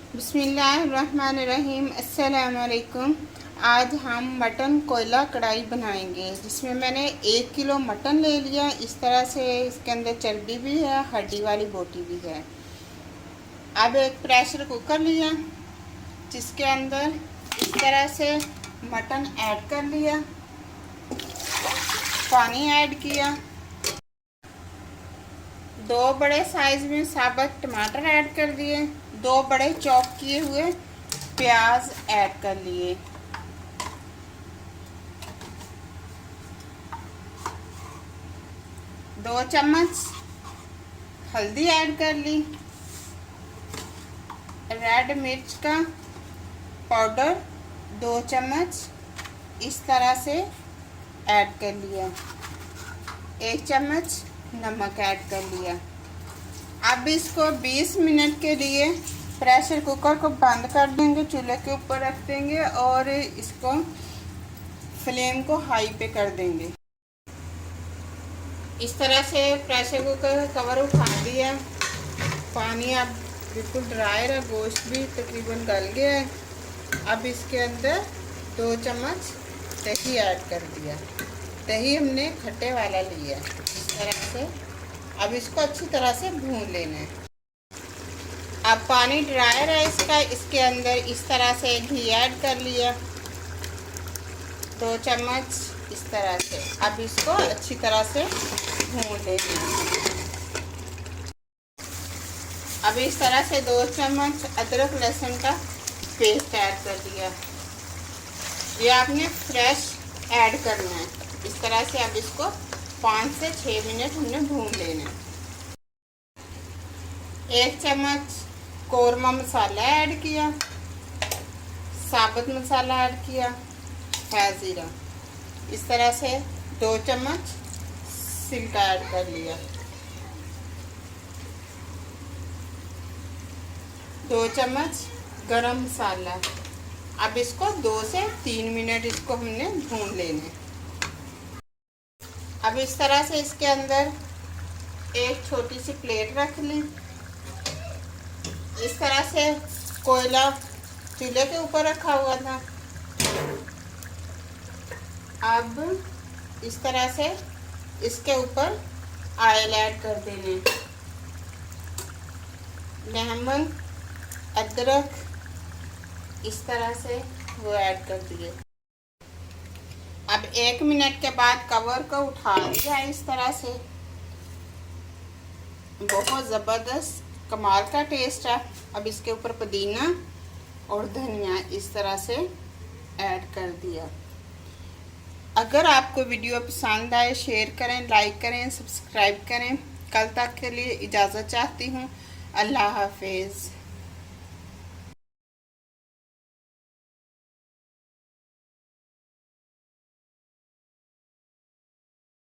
बिस्मिल्लाहिर्रहमानिर्रहीम। अस्सलामुअलैकुम। आज हम मटन कोयला कढ़ाई बनाएंगे, जिसमें मैंने 1 किलो मटन ले लिया। इस तरह से इसके अंदर चर्बी भी है, हड्डी वाली बोटी भी है। अब एक प्रेशर कुकर लिया, जिसके अंदर इस तरह से मटन ऐड कर लिया, पानी ऐड किया, 2 बड़े साइज में साबुत टमाटर ऐड कर दिए, 2 बड़े चॉप किए हुए प्याज ऐड कर लिए, दो चम्मच हल्दी ऐड कर ली, रेड मिर्च का पाउडर 2 चम्मच इस तरह से ऐड कर लिया, 1 चम्मच नमक ऐड कर लिया। अब इसको 20 मिनट के लिए प्रेशर कुकर को बंद कर देंगे, चूल्हे के ऊपर रख देंगे और इसको फ्लेम को हाई पे कर देंगे। इस तरह से प्रेशर कुकर का कवर उठा दिया, पानी अब बिल्कुल ड्राई रहा, गोश्त भी तकरीबन गल गया है। अब इसके अंदर 2 चम्मच दही ऐड कर दिया, दही हमने खट्टे वाला लिया इस तरह से। अब इसको अच्छी तरह से भून लेना है। अब पानी ड्राई रहा इसका, इसके अंदर इस तरह से घी ऐड कर लिया, 2 चम्मच इस तरह से। अब इसको अच्छी तरह से भून लेना है। अब इस तरह से 2 चम्मच अदरक लहसुन का पेस्ट ऐड कर दिया, ये आपने फ्रेश ऐड करना है इस तरह से। अब इसको 5 से 6 मिनट हमने भून लेना है। 1 चम्मच कोरमा मसाला ऐड किया, साबुत मसाला ऐड किया है ज़ीरा, इस तरह से 2 चम्मच सिरका ऐड कर लिया, 2 चम्मच गरम मसाला। अब इसको 2 से 3 मिनट इसको हमने भून लेना है। अब इस तरह से इसके अंदर एक छोटी सी प्लेट रख ली, इस तरह से कोयला चूल्हे के ऊपर रखा हुआ था। अब इस तरह से इसके ऊपर ऑयल ऐड कर देने, लेमन अदरक इस तरह से वो ऐड कर दिए। अब 1 मिनट के बाद कवर को उठा दिया इस तरह से। बहुत ज़बरदस्त कमाल का टेस्ट है। अब इसके ऊपर पुदीना और धनिया इस तरह से ऐड कर दिया। अगर आपको वीडियो पसंद आए शेयर करें, लाइक करें, सब्सक्राइब करें। कल तक के लिए इजाज़त चाहती हूँ। अल्लाह हाफिज़।